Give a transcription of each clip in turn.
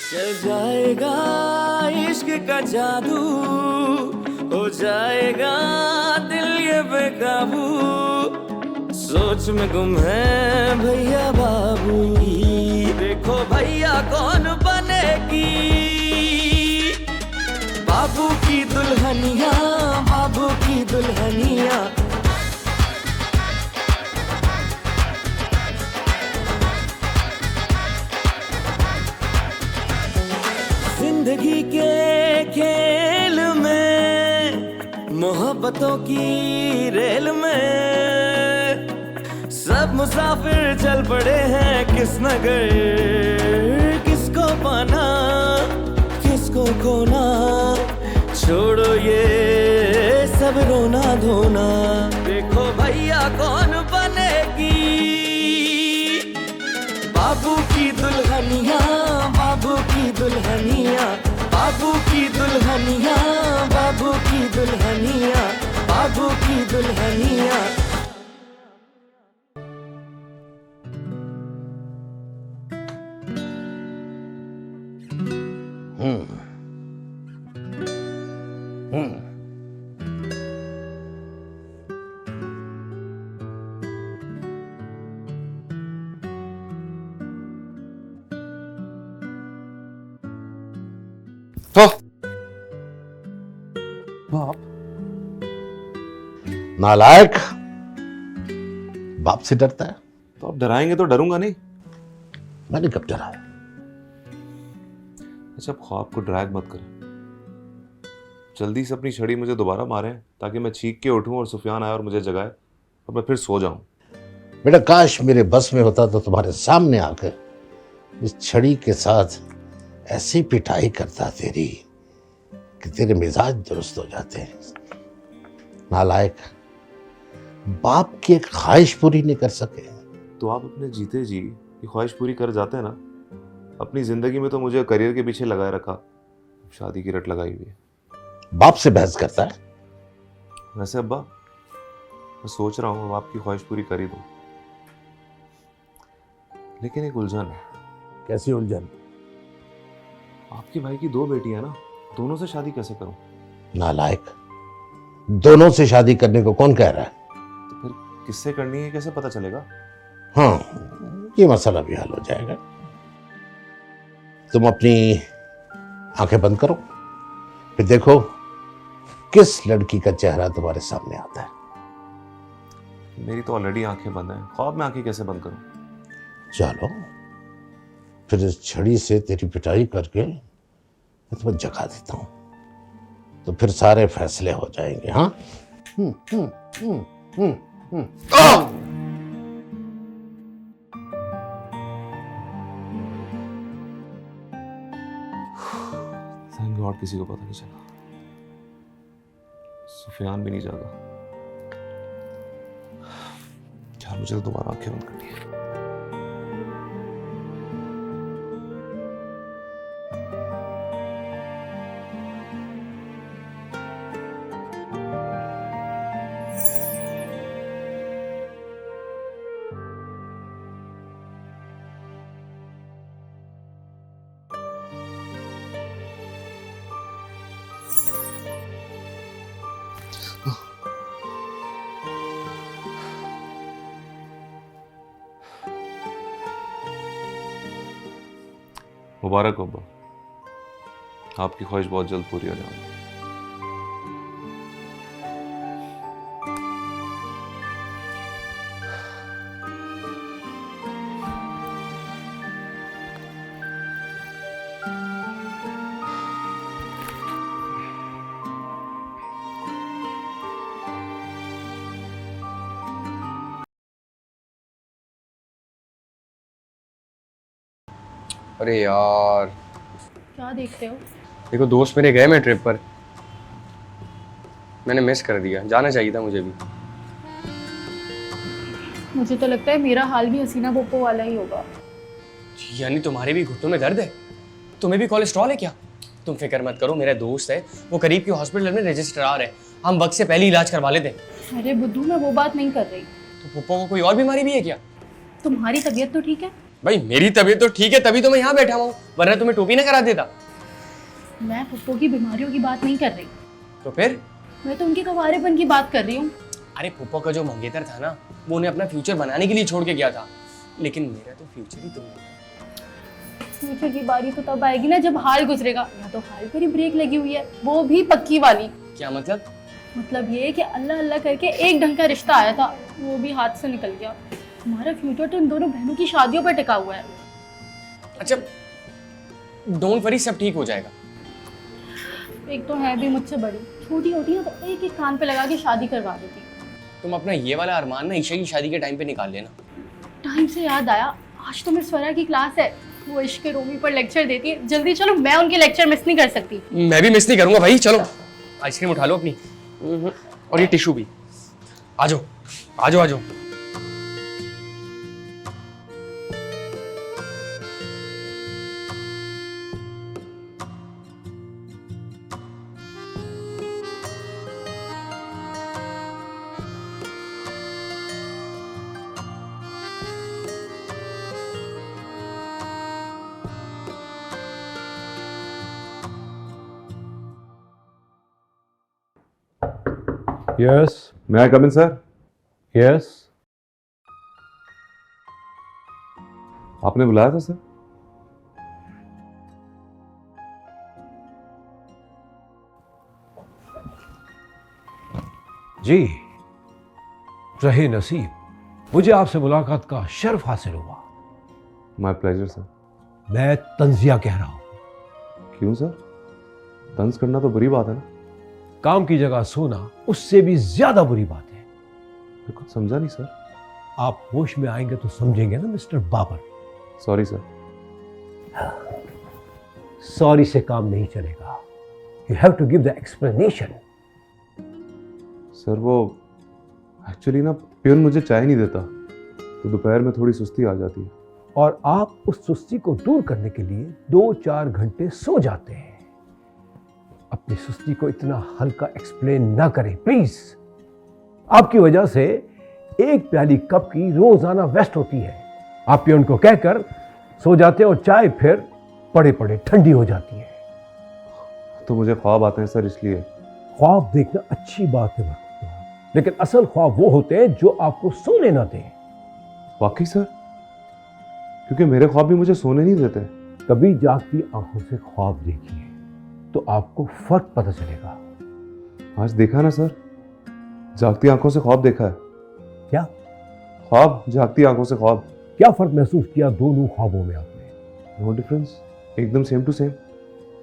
चल जाएगा इश्क का जादू, हो जाएगा दिल ये बेकाबू, सोच में गुम है भैया बाबू। देखो भैया कौन बनेगी बाबू की दुल्हनिया, बाबू की दुल्हनिया। जिंदगी के खेल में, मोहब्बतों की रेल में, सब मुसाफिर चल पड़े हैं किस नगर, किसको पाना किसको खोना, छोड़ो ये सब रोना धोना। देखो भैया कौन बनेगी बाबू की दुल्हनिया, बाबू की दुल्हनिया, बाबू की दुल्हनिया, बाबू की दुल्हनिया, बाबू की दुल्हनिया। तो बाप नालायक, बाप से डरता है तो आप डराएंगे तो डरूंगा नहीं। मैंने कब डराया? अच्छा आप ख्वाब को ड्रैग मत करें, जल्दी से अपनी छड़ी मुझे दोबारा मारें ताकि मैं चीख के उठूं और सुफियान आए और मुझे जगाए और मैं फिर सो जाऊं। बेटा काश मेरे बस में होता तो तुम्हारे सामने आकर इस छड़ी के साथ ऐसी पिटाई करता तेरी कि तेरे मिजाज दुरुस्त हो जाते हैं। नालायक, बाप की एक ख्वाहिश पूरी नहीं कर सके तो आप अपने जीते जी ये ख्वाहिश पूरी कर जाते हैं ना। अपनी जिंदगी में तो मुझे करियर के पीछे लगाए रखा, शादी की रट लगाई हुई है। बाप से बहस करता है। वैसे अब्बा मैं सोच रहा हूँ अब आपकी ख्वाहिश पूरी कर ही दूं, लेकिन एक उलझन है। कैसी उलझन? आपके भाई की 2 बेटियां ना, दोनों से शादी कैसे करूं? नालायक, दोनों से शादी करने को कौन कह रहा है? तो फिर किससे करनी है कैसे पता चलेगा? हाँ, ये मसला भी हल हो जाएगा। तुम अपनी आंखें बंद करो, फिर देखो किस लड़की का चेहरा तुम्हारे सामने आता है। मेरी तो ऑलरेडी आंखें बंद हैं, ख्वाब में आंखें कैसे बंद करूं? चलो फिर इस छड़ी से तेरी पिटाई करके मैं तुम्हें जगा देता हूं, तो फिर सारे फैसले हो जाएंगे। हाँ थैंक गॉड किसी को पता नहीं चला, सुफियान भी नहीं जागा। क्या मुझे तो दोबारा आंखें बंद करनी है। मुबारक हो अब्बा, आपकी ख्वाहिश बहुत जल्द पूरी होने वाली है। अरे यार, क्या देख रहे हो? देखो दोस्त मेरे गए मैं ट्रिप पर, मैंने मिस कर दिया। जाना चाहिए था मुझे भी। मुझे तो लगता है मेरा हाल भी हसीना पोपो वाला ही होगा। यानी तुम्हारे भी घुटनों में दर्द है? तुम्हें भी कोलेस्ट्रॉल है क्या? तुम फिक्र मत करो, मेरा दोस्त है, वो करीब के हॉस्पिटल में रजिस्ट्रार है, हम वक्त से पहले इलाज करवा लेते हैं। अरे बुद्धू, मैं वो बात नहीं कर रही। तो पप्पा को कोई और बीमारी भी है क्या? तुम्हारी तबीयत तो ठीक है? भाई मेरी तबीयत तो ठीक है, तभी तो मैं यहाँ बैठा हूँ, वरना तुम्हें टोपी ना करा देता। मैं पुप्पो की बीमारियों की बात नहीं कर रही, तो फिर? मैं तो उनके कवारेपन की बात कर रही हूँ। अरे पुप्पो का जो मंगेतर था ना, वो उन्हें अपना फ्यूचर बनाने के लिए छोड़ के गया था, लेकिन मेरा तो फ्यूचर ही तुम हो। फ्यूचर की बारी तो तब आएगी ना जब हाल गुजरेगा। या तो हाल पर ही ब्रेक लगी हुई है, वो भी पक्की वाली। क्या मतलब? मतलब ये कि अल्लाह अल्लाह करके एक ढंग का रिश्ता आया था, वो भी हाथ से निकल गया। हमारा फ्यूचर तो इन दोनों बहनों की शादियों पर टिका हुआ है। अच्छा डोंट वरी, सब ठीक हो जाएगा। एक तो है भी मुझसे बड़ी, छोटी होती है तो एक एक कान पे लगा के शादी करवा देती। तुम अपना ये वाला अरमान ना ईशा की शादी के टाइम पे निकाल लेना। टाइम से याद आया, आज तो मेरी स्वरा की क्लास है, वो इश्क के रोमी पर लेक्चर देती है। जल्दी चलो, मैं उनके लेक्चर मिस नहीं कर सकती। मैं भी मिस नहीं करूंगा भाई, चलो आइसक्रीम उठा लो अपनी, और ये टिश्यू भी। आ जाओ आ जाओ आ जाओ। Yes, May I come in, sir? yes. आपने बुलाया था सर? जी, रहे नसीब, मुझे आपसे मुलाकात का शर्फ हासिल हुआ। My pleasure sir. मैं तंजिया कह रहा हूँ। क्यों सर? तंज करना तो बुरी बात है ना। काम की जगह सोना उससे भी ज्यादा बुरी बात है। मैं कुछ समझा नहीं सर। आप होश में आएंगे तो समझेंगे ना mister Babar. Sorry sir. Sorry से काम नहीं चलेगा। You have to give the explanation. Sir वो एक्चुअली ना पियन मुझे चाय नहीं देता, तो दोपहर में थोड़ी सुस्ती आ जाती है। और आप उस सुस्ती को दूर करने के लिए 2-4 घंटे सो जाते हैं। अपनी सुस्ती को इतना हल्का एक्सप्लेन ना करें प्लीज। आपकी वजह से एक प्याली कप की रोजाना वेस्ट होती है। आप पियन को कहकर सो जाते हैं और चाय फिर पड़े पड़े ठंडी हो जाती है। तो मुझे ख्वाब आते हैं सर, इसलिए। ख्वाब देखना अच्छी बात है, लेकिन असल ख्वाब वो होते हैं जो आपको सोने ना दें। वाकई सर? क्योंकि मेरे ख्वाब भी मुझे सोने नहीं देते। कभी जागती आंखों से ख्वाब देखिए तो आपको फर्क पता चलेगा। आज देखा ना सर, जागती आंखों से ख्वाब देखा है। क्या ख्वाब, जागती आंखों से ख्वाब। क्या फर्क महसूस किया दोनों ख्वाबों में आपने? नो डिफरेंस, एकदम सेम टू सेम।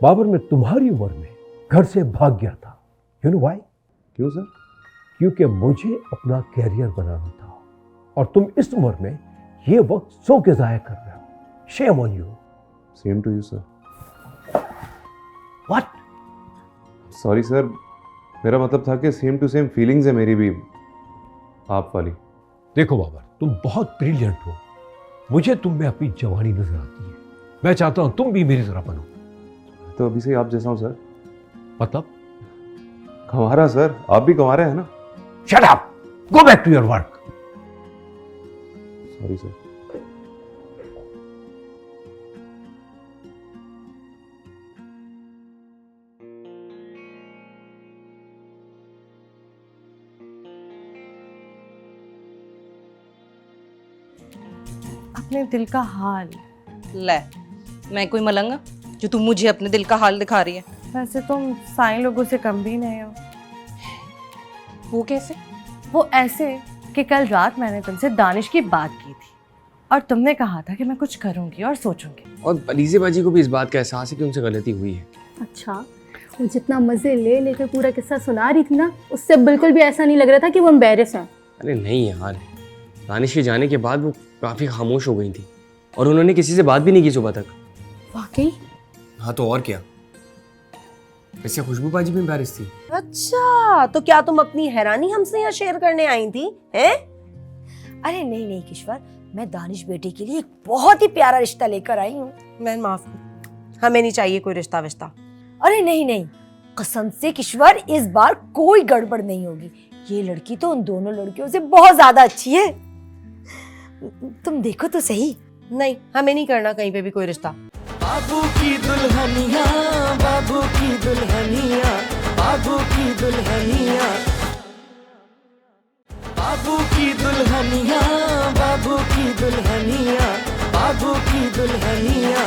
बाबर, मैं तुम्हारी उम्र में घर से भाग गया था। You know why? क्यों सर? क्योंकि मुझे अपना कैरियर बनाना था, और तुम इस उम्र में ये वक्त सो के जाया कर रहे हो। Shame on you. Same to you sir. What? Sorry sir, मेरा मतलब था कि सेम टू सेम फीलिंग्स है मेरी भी आप वाली। देखो बाबर, तुम बहुत ब्रिलियंट हो। मुझे तुम में अपनी जवानी नजर आती है। मैं चाहता हूं तुम भी मेरी तरह बनो। तो अभी से आप जैसा हूं सर। मतलब? कंवारा सर, आप भी कंवारे हैं ना? Shut up, go back to your work. Sorry sir. अपने दिल का हाल। ले, मैं कोई मलंगा जो तुम मुझे अपने दिल का हाल दिखा रही है? वैसे तुम साईं लोगों से कम भी नहीं हो। वो कैसे? वो ऐसे कि कल रात मैंने तुमसे दानिश की बात की थी और तुमने कहा था कि मैं कुछ करूंगी और सोचूंगी। और अलीज़े बाजी को भी इस बात का एहसास है कि उनसे गलती हुई है। अच्छा, वो जितना मजे ले लेकर पूरा किस्सा सुना रही थी ना, उससे बिल्कुल भी ऐसा नहीं लग रहा था कि वो एम्बैरेस हैं। अरे नहीं यार, दानिश के जाने के बाद वो काफ़ी खामोश हो गई थी और उन्होंने किसी से बात भी नहीं की सुबह तक। वाकई? हाँ तो और क्या। वैसे खुशबू बाजी भी एम्बैरेस थी। अच्छा, तो क्या तुम अपनी हैरानी हमसे यहाँ शेयर करने आई थी? हैं? अरे नहीं नहीं किश्वर, मैं दानिश बेटे के लिए एक बहुत ही प्यारा रिश्ता लेकर आई हूँ। मैं माफ कर, हमें नहीं चाहिए कोई रिश्ता विश्ता। अरे नहीं नहीं, कसम से किश्वर, इस बार कोई गड़बड़ नहीं होगी। ये लड़की तो उन दोनों लड़कियों से बहुत ज्यादा अच्छी है। तुम देखो तो सही। नहीं, हमें नहीं करना कहीं पे भी कोई रिश्ता। बाबू की दुल्हनिया, बाबू की दुल्हनिया, बाबू की दुल्हनिया, बाबू की दुल्हनिया, बाबू की दुल्हनिया, बाबू की दुल्हनिया।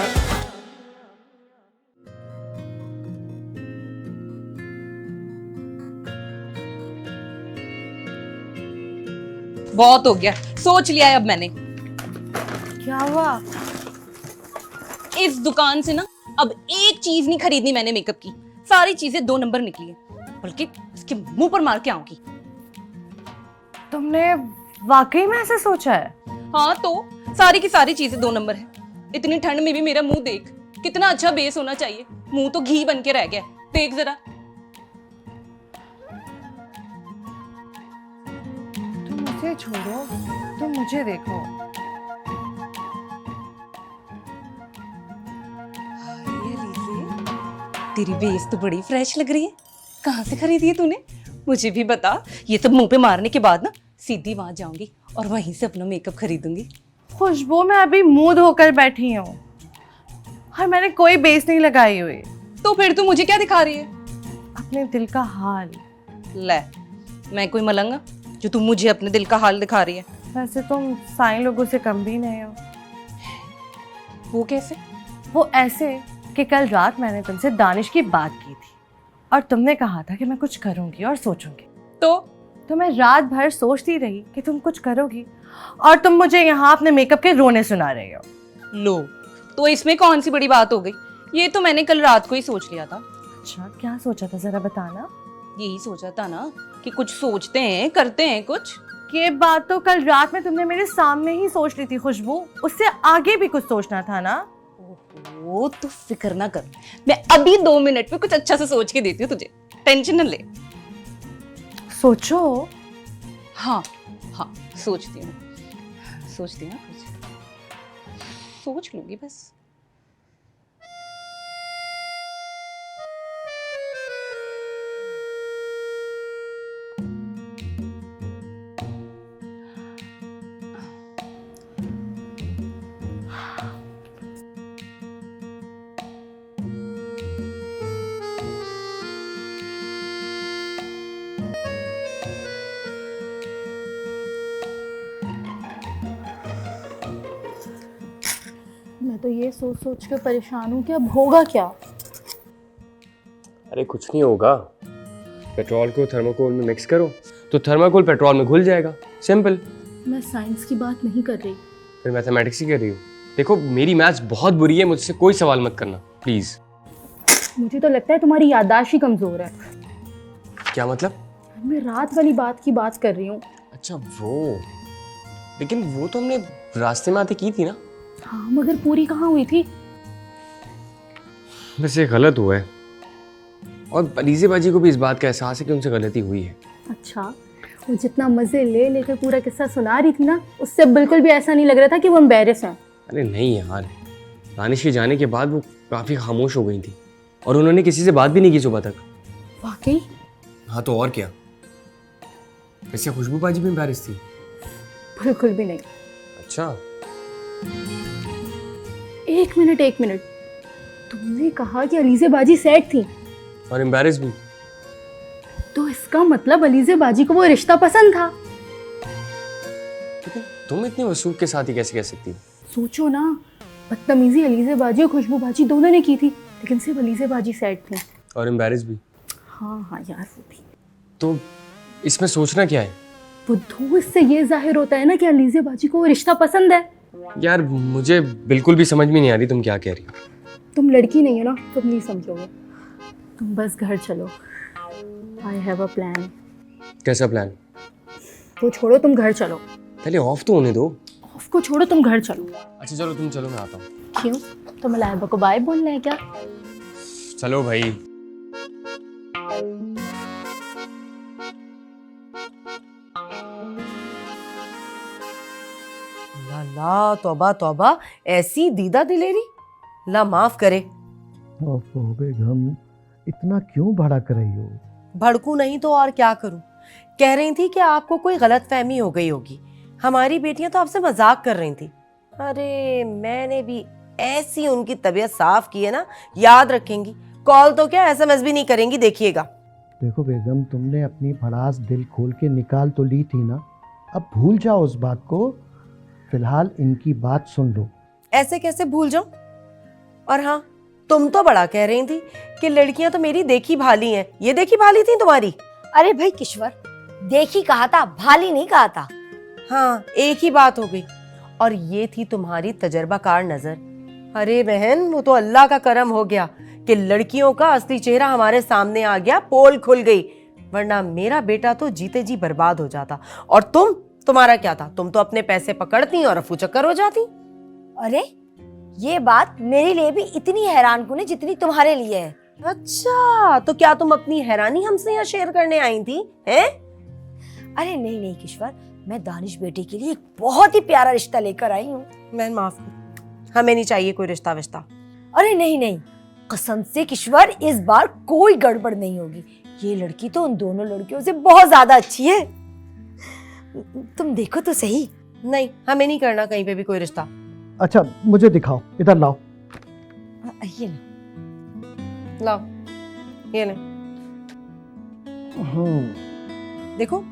बहुत हो गया, सोच लिया है अब मैंने। क्या हुआ? इस दुकान से ना अब एक चीज नहीं खरीदनी मैंने मेकअप की। सारी चीजें 2 नंबर निकली है, बल्कि इसके मुंह पर मार के आऊंगी। तुमने वाकई में ऐसे सोचा है? हाँ तो सारी की सारी चीजें 2 नंबर है। इतनी ठंड में भी मेरा मुंह देख, कितना अच्छा बेस होना चाहिए। मुंह तो घी बन के रह गया, देख जरा। तुम मुझे छोड़ो, तुम मुझे देखो। तेरी बेस तो बड़ी फ्रेश लग रही है। कहाँ से खरीदी है तूने? मुझे भी बता। ये सब मुंह पे मारने के बाद ना सीधी वहां जाऊंगी और वहीं से अपना मेकअप खरीदूंगी। खुशबू, मैं अभी मुंह धोकर बैठी हूँ और मैंने कोई बेस नहीं लगाई हुई। तो फिर तू मुझे क्या दिखा रही है? अपने दिल का हाल। ले, मैं कोई मलंगा जो तू मुझे अपने दिल का हाल दिखा रही है? वैसे तुम साईं लोगों से कम भी नहीं हो। वो कैसे? वो ऐसे कि कल रात मैंने तुमसे दानिश की बात की थी और तुमने कहा था कि मैं कुछ करूंगी और सोचूंगी। तो मैं रात भर सोचती रही कि तुम कुछ करोगी और तुम मुझे यहाँ अपने मेकअप के रोने सुना रहे हो। लो, तो इसमें कौन सी बड़ी बात हो गई? ये तो मैंने कल रात को ही सोच लिया था। अच्छा, क्या सोचा था जरा बताना। यही सोचा था ना कि कुछ सोचते हैं, करते हैं कुछ। ये बात तो कल रात में तुमने मेरे सामने ही सोच ली थी खुशबू, उससे आगे भी कुछ सोचना था ना। ओहो, तू फिक्र ना कर, मैं अभी 2 मिनट में कुछ अच्छा से सोच के देती हूँ तुझे। टेंशन न ले। सोचो। हाँ हाँ, सोचती हूँ ना कुछ सोच लूंगी बस। मैं तो ये सोच सोच कर परेशान हूँ कि अब होगा क्या। अरे कुछ नहीं होगा, पेट्रोल को थर्माकोल में मिक्स करो तो थर्माकोल पेट्रोल में घुल जाएगा। सिंपल। मैं साइंस की बात नहीं कर रही। फिर मैथमेटिक्स ही कर रही हूँ। देखो मेरी मैथ्स बहुत बुरी है, मुझसे कोई सवाल मत करना प्लीज। मुझे तो लगता है तुम्हारी याददाश्त ही कमजोर है। क्या मतलब? मैं रात वाली बात की बात कर रही हूँ। अच्छा वो, लेकिन वो तो हमने रास्ते में आते की थी ना। हाँ, मगर पूरी कहाँ हुई थी? वैसे गलत हुआ है और अलीज़े बाजी को भी इस बात का एहसास है कि उनसे गलती हुई है। अच्छा, वो जितना मजे ले लेकर पूरा किस्सा सुना रही थी ना, उससे बिल्कुल भी ऐसा नहीं लग रहा था कि वो एम्बैरेस हैं। अरे नहीं यार, दानिश के जाने के बाद वो काफ़ी खामोश हो गई थी और उन्होंने किसी से बात भी नहीं की सुबह तक। वाकई? हाँ तो और क्या। वैसे खुशबू बाजी भी एम्बैरेस थी? बिल्कुल भी नहीं। अच्छा, एक मिनट, तुमने कहा कि अलीज़े बाजी सेट थी और एम्बैरेस भी, तो इसका मतलब अलीज़े बाजी को वो रिश्ता पसंद था। लेकिन तुम इतने वसूख के साथ ही कैसे कह सकती हो? सोचो ना, बदतमीजी अलीज़े बाजी और खुशबू बाजी दोनों ने की थी, लेकिन सिर्फ अलीज़े बाजी सेट थी। और एम्बैरेस भी। हाँ यार, वो भी। तो इसमें सोचना क्या है? बुद्धू, इससे ये जाहिर होता है ना कि अलीज़े बाजी को वो रिश्ता पसंद है। यार मुझे बिल्कुल भी समझ में नहीं आ रही तुम क्या कह रही हो। तुम लड़की नहीं हो ना, तुम नहीं समझोगे। तुम बस घर चलो, आई हैव अ प्लान। कैसा प्लान? वो छोड़ो, तुम घर चलो। पहले ऑफ तो होने दो। ऑफ को छोड़ो, तुम घर चलो। अच्छा चलो तुम चलो, मैं आता हूँ। क्यों, तुम लाइबा को बाय बोलना है क्या? चलो भाई। ला ला, तौबा तौबा, ऐसी दीदा दिलेरी। ला माफ करे। ओफो बेगम, इतना क्यों भड़क रही हो? भड़कू नहीं तो और क्या करूं। कह रही थी कि आपको कोई गलत फहमी हो गई होगी। हमारी बेटियां तो आपसे मजाक कर रही थी। अरे मैंने भी ऐसी उनकी तबीयत साफ की है ना, याद रखेंगी। कॉल तो क्या SMS भी नहीं करेंगी, देखिएगा। देखो बेगम, तुमने अपनी भड़ास दिल खोल के निकाल तो ली थी ना, अब भूल जाओ उस बात को। फिलहाल इनकी बात सुन लो। ऐसे कैसे भूल जाऊं? और हाँ, तुम तो बड़ा कह रही थी कि लड़कियां तो मेरी देखी भाली हैं। ये देखी भाली थी तुम्हारी? अरे भाई किश्वर, देखी कहा था, भाली नहीं कहा था। हाँ, एक ही बात हो गई। और ये थी तुम्हारी तजर्बाकार नजर। अरे बहन, वो तो अल्लाह का करम हो गया कि लड़कियों का असली चेहरा हमारे सामने आ गया, पोल खुल गई, वरना मेरा बेटा तो जीते जी बर्बाद हो जाता। और तुम्हारा क्या था? तुम तो अपने पैसे पकड़ती और अफू चक्कर हो जाती। अरे ये बात मेरे लिए भी इतनी हैरान कुन है जितनी तुम्हारे लिए है। अच्छा, तो क्या तुम अपनी हैरानी हमसे यहाँ शेयर करने आई थी हैं? अरे नहीं नहीं किश्वर, मैं दानिश बेटे के लिए एक बहुत ही प्यारा रिश्ता लेकर आई हूँ। मैं माफ कर, हमें नहीं चाहिए कोई रिश्ता विश्ता। अरे नहीं नहीं, कसम से किश्वर, इस बार कोई गड़बड़ नहीं होगी। ये लड़की तो उन दोनों लड़कियों से बहुत ज्यादा अच्छी है। तुम देखो तो सही। नहीं, हमें नहीं करना कहीं पे भी कोई रिश्ता। अच्छा मुझे दिखाओ, इधर लाओ। ये लाओ, ये ले। देखो,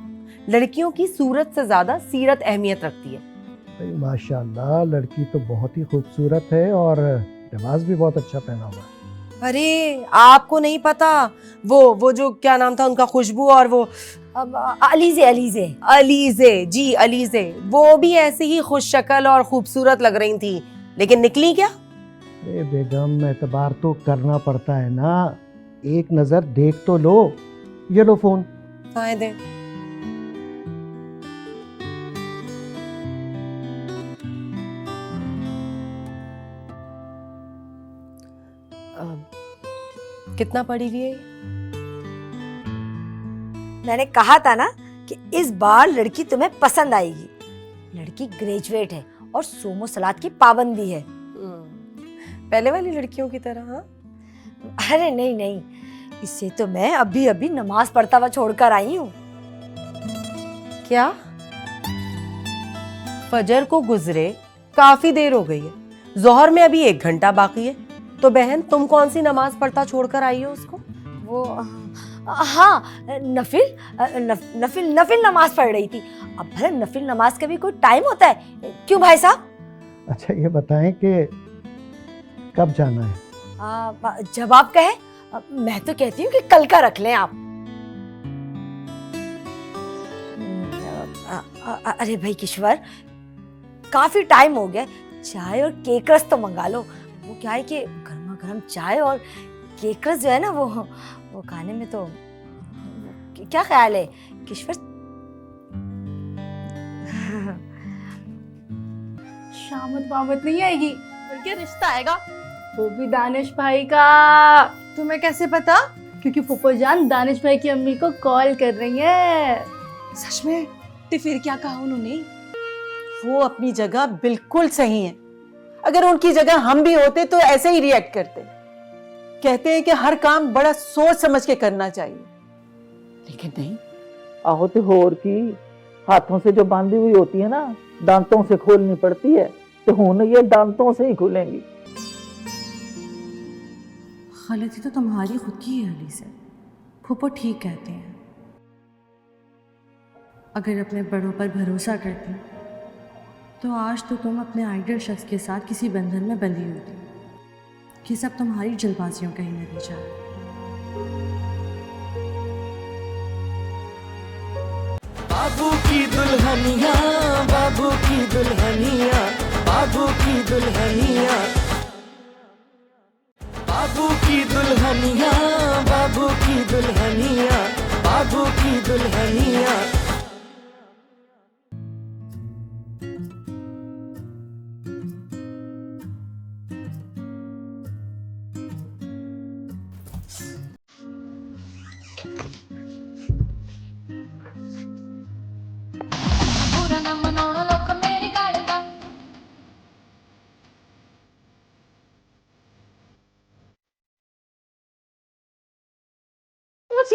लड़कियों की सूरत से ज्यादा सीरत अहमियत रखती है। भाई माशाल्लाह, लड़की तो बहुत ही खूबसूरत है और लिबास भी बहुत अच्छा पहना हुआ है। अरे आपको नहीं पता, वो जो क्या नाम था उनका, खुशबू, और वो अलीजे अलीजे अलीजे, जी अलीजे, वो भी ऐसी ही खुश शक्ल और खूबसूरत लग रही थी, लेकिन निकली क्या? अरे बेगम, एतबार तो करना पड़ता है ना, एक नजर देख तो लो। ये लो फोन। आए दे। कितना पढ़ी हुई है? मैंने कहा था ना कि इस बार लड़की तुम्हें पसंद आएगी। लड़की ग्रेजुएट है और सोमो सलाद की पाबंदी है। पहले वाली लड़कियों की तरह? हाँ? अरे नहीं नहीं, इससे तो मैं अभी अभी नमाज पढ़ता हुआ छोड़कर आई हूँ। क्या? फजर को गुजरे काफी देर हो गई है, जोहर में अभी 1 घंटा बाकी है, तो बहन तुम कौन सी नमाज पढ़ता छोड़कर आई हो उसको? वो हाँ, नफिल नमाज पढ़ रही थी। अब भले नफिल नमाज का भी कोई टाइम होता है, क्यों भाई साहब? अच्छा ये बताएं कि कब जाना है? जब आप कहे। मैं तो कहती हूँ कि कल का रख लें आप। अरे भाई किश्वर, काफी टाइम हो गया, चाय और केक रस तो मंगा लो। वो क्या है कि गर्मा गर्म चाय और केक रस जो है ना, वो खाने में तो क्या ख्याल है किश्वर? शामत वामत नहीं आएगी, बल्कि रिश्ता आएगा, वो भी दानिश भाई का। तुम्हें कैसे पता? क्योंकि फूफो जान दानिश भाई की अम्मी को कॉल कर रही है। सच में? तो फिर क्या कहा उन्होंने? वो अपनी जगह बिल्कुल सही है। अगर उनकी जगह हम भी होते तो ऐसे ही रिएक्ट करते। कहते हैं कि हर काम बड़ा सोच समझ के करना चाहिए, लेकिन नहीं। आहो तो होर की, हाथों से जो बांधी हुई होती है ना, दांतों से खोलनी पड़ती है, तो हुन ये दांतों से ही खुलेंगी। गलती तो तुम्हारी खुद की है अली से। फूफो ठीक कहते हैं, अगर अपने बड़ों पर भरोसा करती तो आज तो तुम अपने आइडियल शख्स के साथ किसी बंधन में बंधी होती। कि सब तुम्हारी जल्दबाजियों का ही नतीजा है। बाबू की दुल्हनिया, बाबू की दुल्हनिया, बाबू की दुल्हनिया, बाबू की दुल्हनिया, बाबू की दुल्हनिया, बाबू की दुल्हनिया।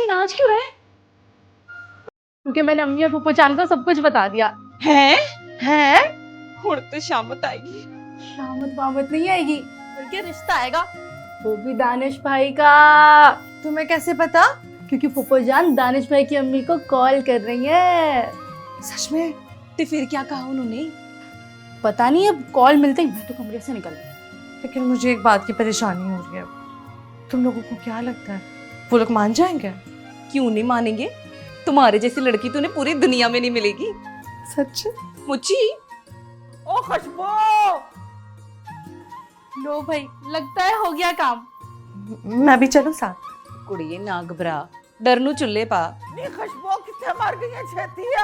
नाच क्यों रहे? क्योंकि मैंने अम्मी और फूफो जान को सब कुछ बता दिया। हैं? हुण तो शामत आएगी। शामत वामत नहीं आएगी, बल्कि रिश्ता आएगा, वो भी दानिश भाई का। तुम्हें कैसे पता? क्योंकि फूफो जान दानिश भाई की अम्मी को कॉल कर रही है। सच में? तो फिर क्या कहा उन्होंने? पता नहीं, अब कॉल मिलते ही मैं तो कमरे से निकल गई। लेकिन मुझे एक बात की परेशानी हो रही है। तुम लोगों को क्या लगता है वो लोग मान जाएंगे? क्यों नहीं मानेंगे? तुम्हारे जैसी लड़की तो उन्हें पूरी दुनिया में नहीं मिलेगी। सच? मुझी। ओ खुशबू, लो भाई, लगता है हो गया काम। मैं भी चलूं साथ? कुड़िए ना घबरा, डर नू चुल्ले पा। नी खुशबू किथे मर गई है छेती आ।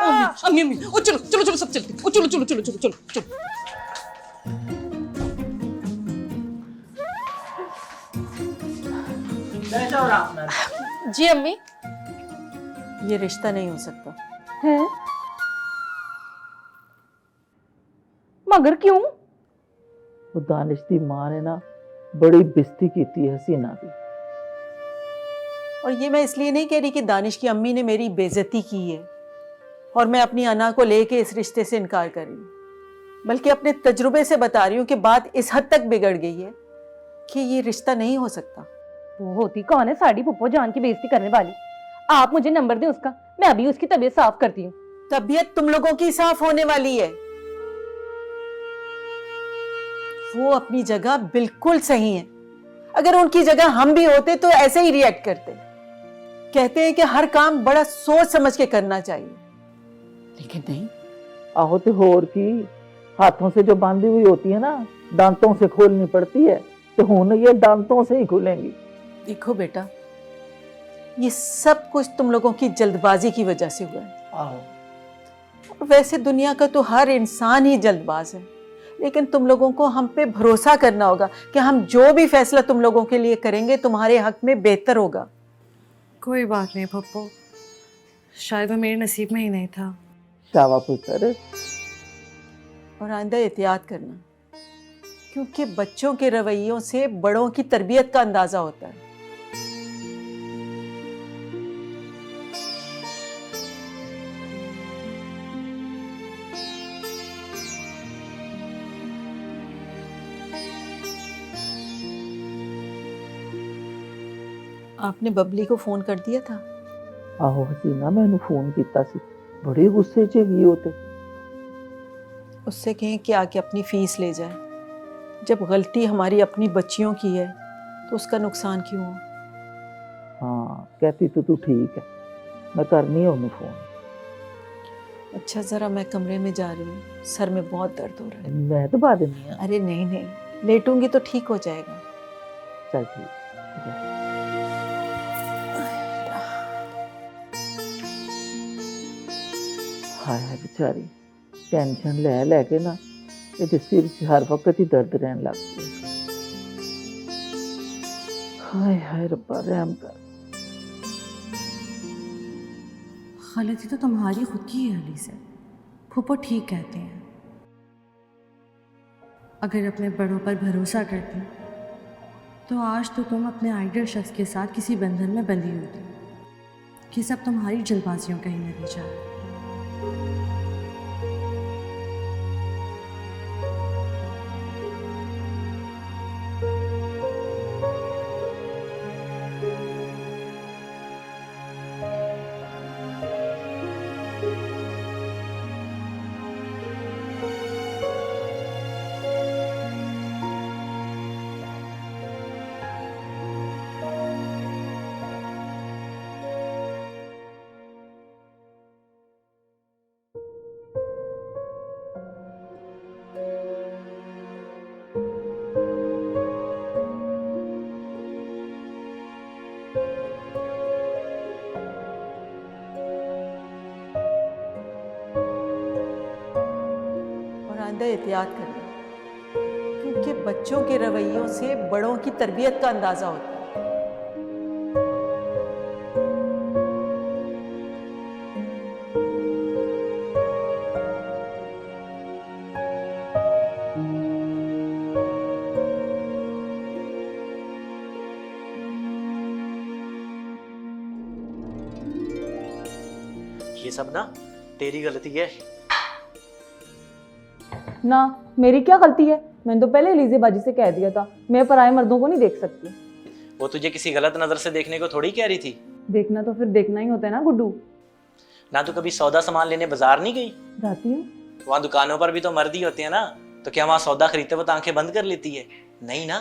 अम्मी अम्मी, ओ चलो चलो चलो सब चलते, ओ चलो चलो चलो चलो चलो चलो। जी अम्मी। ये रिश्ता नहीं हो सकता। है? मगर क्यों? वो दानिश दी मां ने ना बड़ी बेइज्जती की हसीना की। और ये मैं इसलिए नहीं कह रही कि दानिश की अम्मी ने मेरी बेइज्जती की है और मैं अपनी अना को लेके इस रिश्ते से इनकार कर रही हूँ, बल्कि अपने तजुर्बे से बता रही हूँ कि बात इस हद तक बिगड़ गई है कि ये रिश्ता नहीं हो सकता। वो होती कौन है साड़ी फूफो जान की बेइज्जती करने वाली? आप मुझे नंबर दें उसका, मैं अभी उसकी तबीयत साफ करती हूँ। तबीयत तुम लोगों की साफ होने वाली है। वो अपनी जगह बिल्कुल सही है। अगर उनकी जगह हम भी होते तो ऐसे ही रिएक्ट करते। कहते हैं कि हर काम बड़ा सोच समझ के करना चाहिए, लेकिन नहीं। आहो तो होर की, हाथों से जो बांधी हुई होती है ना, दांतों से खोलनी पड़ती है, तो हुन ये दांतों से ही खुलेंगी। देखो बेटा, ये सब कुछ तुम लोगों की जल्दबाजी की वजह से हुआ है। आहो। वैसे दुनिया का तो हर इंसान ही जल्दबाज है, लेकिन तुम लोगों को हम पे भरोसा करना होगा कि हम जो भी फैसला तुम लोगों के लिए करेंगे तुम्हारे हक में बेहतर होगा। कोई बात नहीं पप्पू, शायद वो मेरे नसीब में ही नहीं था। शावा पुत्र। और आइंदा एहतियात करना, क्योंकि बच्चों के रवैयों से बड़ों की तरबियत का अंदाजा होता है। आपने बबली को फोन कर दिया था? आहो हसीना, मैंने फोन किया सी, बड़े गुस्से च गई होते। उससे कहें कि आके अपनी फीस ले जाए। जब गलती हमारी अपनी बच्चियों की है तो उसका नुकसान क्यों हो? हाँ कहती तो तू ठीक है, मैं करनी है उन्हें फोन। अच्छा जरा मैं कमरे में जा रही हूँ, सर में बहुत दर्द हो रहा है। मैं तो बाद नहीं है। अरे नहीं नहीं, लेटूंगी तो ठीक हो जाएगा। चल ठीक। हाय हाय बेचारी, टेंशन ले लेके ना ये सिर से हर वक्त ही दर्द रहने लग गया। हाय हाय रब्बा रहम कर। गलती तो तुम्हारी खुद की है अली से। फूफो ठीक कहते हैं, अगर अपने बड़ों पर भरोसा करती तो आज तो तुम अपने आइडियल शख्स के साथ किसी बंधन में बंधी होती। कि सब तुम्हारी जल्दबाजियों का ही नतीजा है। एहतियात करना, क्योंकि बच्चों के रवैयों से बड़ों की तरबियत का अंदाजा होता है। ये सब ना तेरी गलती है। ना, मेरी क्या गलती है? मैंने तो पहले एलिज़े बाजी से कह दिया था, मैं पराये मर्दों को नहीं देख सकती। वो तुझे किसी गलत नजर से देखने को थोड़ी कह रही थी। देखना तो फिर देखना ही होता है ना गुड्डू। ना तू कभी सौदा सामान लेने बाजार नहीं गई? जाती हूँ। वहाँ दुकानों पर भी तो मर्द ही होते हैं ना, तो क्या वहाँ सौदा खरीदते वक्त आंखें बंद कर लेती है? नहीं ना,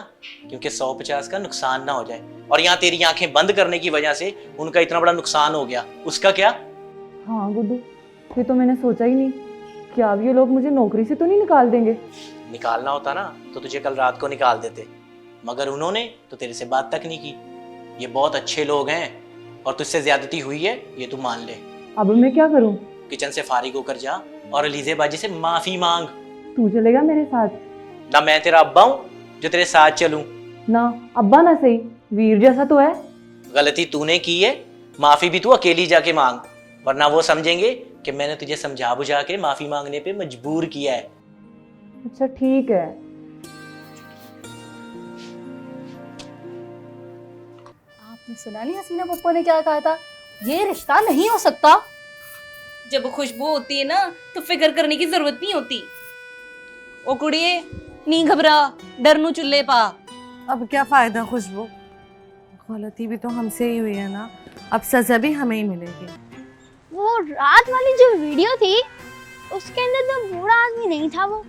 क्योंकि 150 का नुकसान ना हो जाए। और यहाँ तेरी आंखें बंद करने की वजह से उनका इतना बड़ा नुकसान हो गया, उसका क्या? हाँ गुड्डू, ये तो मैंने सोचा ही नहीं कि अब ये लोग मुझे नौकरी से तो नहीं निकाल देंगे। निकालना होता ना तो तुझे कल रात को निकाल देते, मगर उन्होंने तो तेरे से बात तक नहीं की। ये बहुत अच्छे लोग हैं और तुझसे ज्यादती हुई है, ये तू मान ले। अब मैं क्या करूँ? किचन से फारिग होकर जा और एलिज़े बाजी से माफी मांग। तू चलेगा मेरे साथ? ना मैं तेरा अब्बा हूँ जो तेरे साथ चलूं। ना अब्बा ना सही, वीर जैसा तो है। गलती तूने की है, माफी भी तू अकेली जाके मांग, वरना वो समझेंगे कि मैंने तुझे समझा बुझा के माफी मांगने पे मजबूर किया है। अच्छा ठीक है। आपने सुना नहीं हसीना पप्पो ने क्या कहा था? ये रिश्ता नहीं हो सकता। जब खुशबू होती है ना तो फिक्र करने की जरूरत नहीं होती। ओ कुड़िए, नहीं घबरा, डर नू चुल्ले पा। अब क्या फायदा खुशबू, गलती भी तो हमसे ही हुई है ना, अब सजा भी हमें ही मिलेगी। वो रात वाली जो वीडियो थी उसके अंदर तो बूढ़ा आदमी नहीं था वो।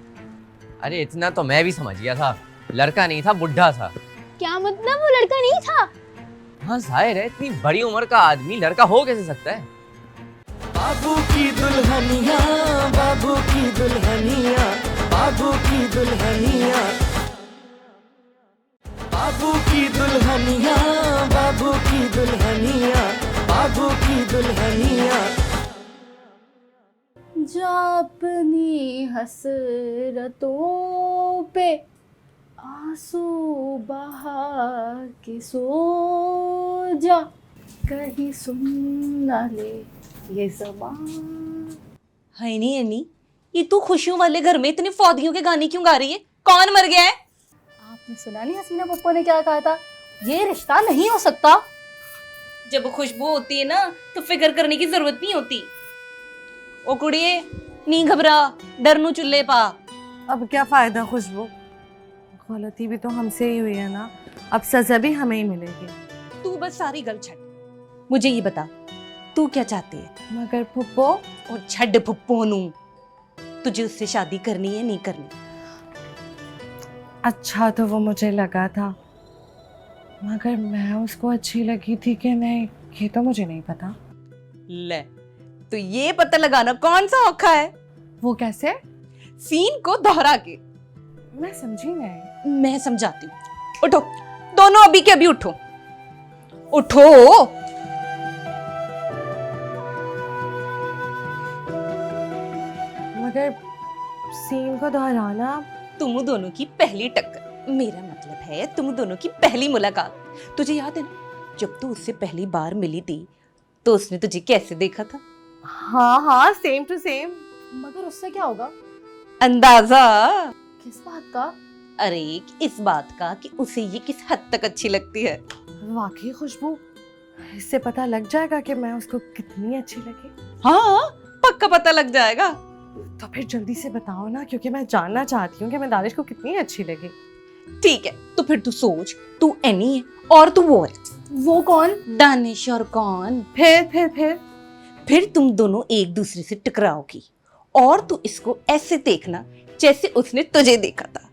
अरे इतना तो मैं भी समझ गया था, लड़का नहीं था, बुढ़ा था। क्या मतलब वो लड़का नहीं था? हाँ जाहिर है, इतनी बड़ी उम्र का आदमी लड़का हो कैसे सकता है? बाबू की दुल्हनिया, बाबू की दुल्हनिया, बाबू की दुल्हनिया, बाबू की दुल्हनिया, बाबू की दुल्हनिया, बाबू की दुल्हनिया। जा अपनी हसरतों पे आंसू बहा के सो जा, कहीं सुन ना ले ये ज़बान। है नहीं अन्नी, ये तू खुशियों वाले घर में इतने फौदियों के गाने क्यों गा रही है? कौन मर गया है? आपने सुना नहीं हसीना पप्पो ने क्या कहा था? ये रिश्ता नहीं हो सकता। जब खुशबू होती है ना तो फिक्र करने की जरूरत नहीं होती। ओ कुड़िए, नहीं घबरा, डर नू चुल्ले पा। अब क्या फायदा खुशबू, गलती भी तो हमसे ही हुई है ना, अब सजा भी हमें ही मिलेगी। तू बस सारी गल छट, मुझे ये बता तू क्या चाहती है? मगर फुप्पो। और छड़ फुप्पो नू, तुझे उससे शादी करनी है नहीं करनी? अच्छा तो वो मुझे लगा था, मगर मैं उसको अच्छी लगी थी कि नहीं ये तो मुझे नहीं पता। ले, तो ये पता लगाना कौन सा औखा है? वो कैसे? सीन को दोहरा के। मैं समझी नहीं। मैं समझाती हूँ। उठो दोनों, अभी के अभी उठो, उठो। मगर सीन को दोहराना। तुम दोनों की पहली टक्कर, मेरा मतलब है तुम दोनों की पहली मुलाकात। तुझे याद है ना, जब तू उससे पहली बार मिली थी तो उसने तुझे कैसे देखा था? हाँ हाँ, सेम टू सेम। मगर उससे क्या होगा? अंदाजा। किस बात का? अरे इस बात का कि उसे ये किस हद तक अच्छी लगती है। वाकई खुशबू, इससे पता लग जाएगा कि मैं उसको कितनी अच्छी लगी। हाँ पक्का पता लग जाएगा। तो फिर जल्दी से बताओ ना, क्योंकि मैं जानना चाहती हूँ कि मैं दानिश को कितनी अच्छी लगी। ठीक है, तो फिर तू सोच, तू एनी है और तू वो है। वो कौन? दानिश और कौन? फिर तुम दोनों एक दूसरे से टकराओगी और तू इसको ऐसे देखना जैसे उसने तुझे देखा था।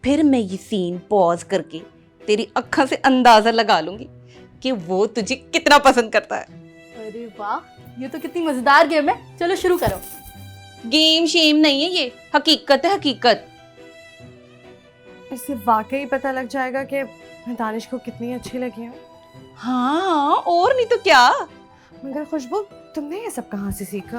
फिर मैं ये सीन पॉज करके तेरी अक्खा से अंदाजा लगा लूंगी कि वो तुझे कितना पसंद करता है। अरे वाह, ये तो कितनी मजेदार गेम है। चलो शुरू करो। गेम शेम नहीं है ये, हकीकत है हकीकत। इससे वाकई पता लग जाएगा कि मैं दानिश को कितनी अच्छी लगी हूँ। हाँ और नहीं तो क्या। मगर खुशबू, तुमने ये सब कहाँ से सीखा?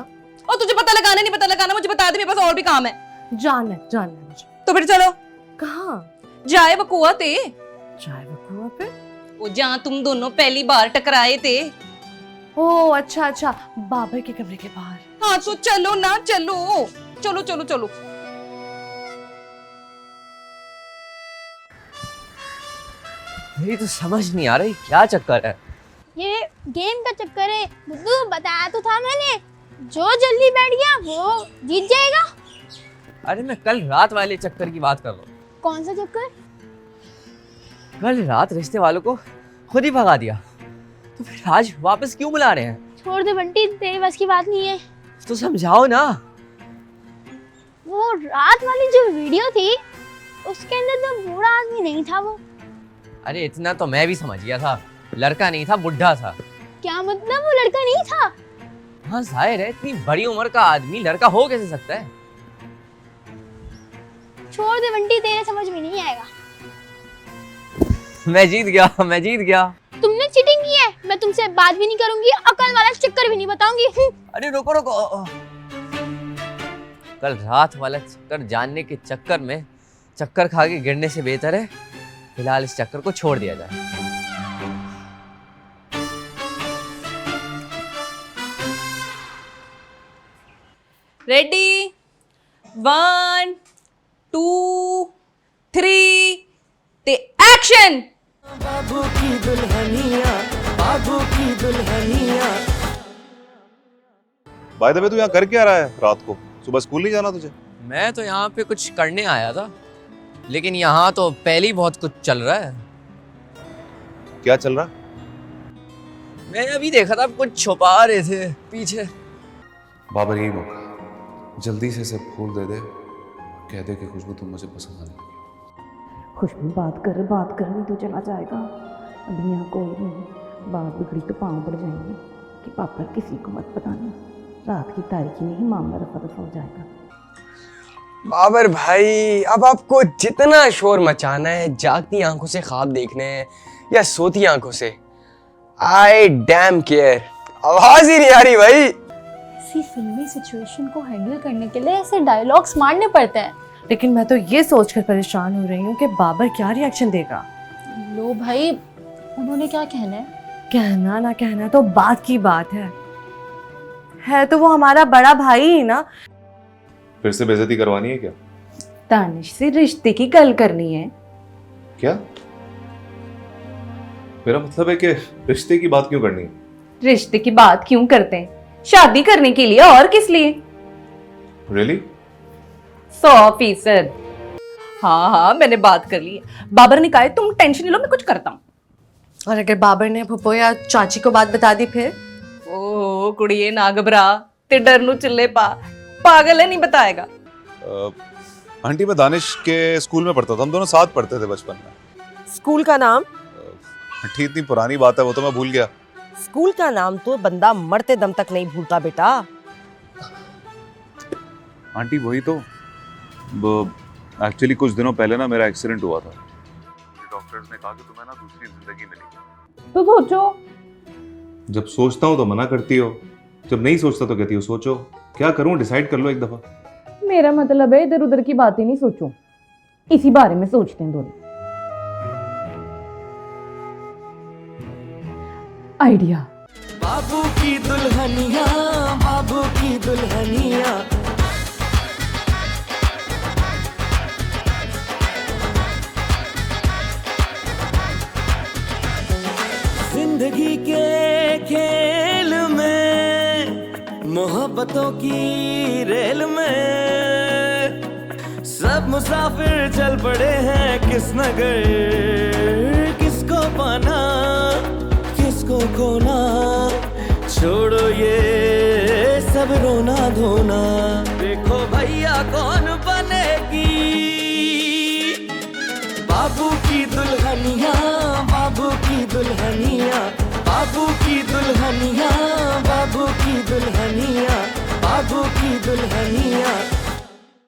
और तुझे पता लगाना नहीं पता लगाना, मुझे बता दे, मेरे पास और भी काम है। जानना मुझे। तो फिर चलो। कहाँ? जाए बकुआ ते। जाए बकुआ पे? वो जहाँ तुम दोनों पहली बार टकराए थे। ओह अच्छा, बाबर के कमरे के बाहर। हाँ तो चलो ना, चलो चलो चलो चलो। मेरी तो समझ नहीं आ रही क्या चक्कर है। ये गेम का चक्कर है बुद्धू, बताया तो था मैंने, जो जल्दी बैठ गया वो जीत जाएगा। अरे मैं कल रात वाले चक्कर की बात कर रहा हूँ। कौन सा चक्कर? कल रात रिश्ते वालों को खुद ही भगा दिया, तो फिर आज वापस क्यों बुला रहे हैं? छोड़ दे बंटी, तेरी बस की बात नहीं है। तो समझाओ ना। वो रात वाली जो वीडियो थी उसके अंदर तो बूढ़ा आदमी नहीं था वो। अरे इतना तो मैं भी समझ गया था, लड़का नहीं था, बुढ़ा था। क्या मतलब? वो लड़का नहीं था? हाँ जाहिर है, इतनी बड़ी उम्र का आदमी लड़का हो कैसे सकता है? छोड़ दे बंटी, तेरे समझ में नहीं आएगा। मैं जीत गया। तुमने चीटिंग की है, मैं तुमसे बात भी नहीं करूंगी, अकल वाला चक्कर भी नहीं बताऊंगी। अरे रुको। कल रात वाला चक्कर जानने के चक्कर में चक्कर खा के गिरने से बेहतर है फिलहाल इस चक्कर को छोड़ दिया जाए। रेडी 1 2 3 ते एक्शन। बाबू की दुल्हनिया, बाबू की दुल्हनिया। बाय द वे, तू यहाँ कर क्या रहा है रात को? सुबह स्कूल नहीं जाना तुझे? मैं तो यहाँ पे कुछ करने आया था, लेकिन यहाँ तो पहले ही बहुत कुछ चल रहा है। क्या चल रहा? मैं अभी देखा था कुछ छुपा रहे थे पीछे। बाबर यही मौका, जल्दी से इसे फूल दे दे, कह दे कि खुशबू तुम मुझे पसंद आने लगी। खुशबू बात कर नहीं तो चला जाएगा। अभी यहाँ कोई नहीं, बात बिगड़ी तो पाँव पड़ जाएंगे कि पापा किसी को मत बताना। रात की तारीखी में ही मामला रफा दफा हो जाएगा। बाबर भाई, अब आपको जितना शोर मचाना है, जागती आंखों से ख्वाब देखने हैं या सोती आंखों से, आई डैम केयर। आवाज ही नहीं आ रही भाई। ऐसी फिल्मी सिचुएशन को हैंडल करने के लिए ऐसे डायलॉग्स मारने पड़ते हैं। लेकिन मैं तो ये सोचकर परेशान हो रही हूँ कि बाबर क्या रिएक्शन देगा। लो भाई, उन्होंने क्या कहना है? कहना ना कहना तो बात की बात है तो वो हमारा बड़ा भाई ही ना। फिर से बेइज्जती करवानी है क्या? दानिश से रिश्ते की गल करनी है। क्या? मेरा मतलब है कि रिश्ते की बात क्यों करनी है? रिश्ते की बात क्यों करते हैं? शादी करने के लिए, और किस लिए? Really? 100%। हाँ मैंने बात कर ली है। बाबर ने कहा है तुम टेंशन नहीं लो, मैं कुछ करता हूँ। और अगर बाबर ने फुप्पो या चाची को बात बता दी फिर? ओ कुड़िए ना घबरा, ते डर नू चिल्ले पा, पागल है नहीं बताएगा। आंटी, मैं दानिश के स्कूल में पढ़ता था, हम दोनों साथ पढ़ते थे बचपन में। स्कूल का नाम? आंटी इतनी पुरानी बात है, वो तो मैं भूल गया। स्कूल का नाम तो बंदा मरते दम तक नहीं भूलता बेटा। आंटी वही तो, एक्चुअली कुछ दिनों पहले ना मेरा एक्सीडेंट हुआ था। डॉक्टर्स ने कहा कि तुम्हें ना दूसरी जिंदगी मिलेगी। तो सोचो। जब सोचता हूँ तो मना करती हो, जब नहीं सोचता तो कहती हो सोचो। क्या करूँ, डिसाइड कर लो एक दफा। मेरा मतलब है इधर उधर की बातें नहीं सोचो, इसी बारे में सोचते हैं दोनों। आइडिया। बाबू की दुल्हनिया, बाबू की दुल्हनिया। जिंदगी के खेल में, मोहब्बतों की रेल में, सब मुसाफिर चल पड़े हैं किस नगर, किसको पाना किसको खोना। छोड़ो ये सब रोना धोना, देखो भैया कौन बनेगी बाबू की दुल्हनिया, बाबू की दुल्हनिया। बाबू की दुल्हनिया, बाबू की दुल्हनिया, बाबू की दुल्हनिया।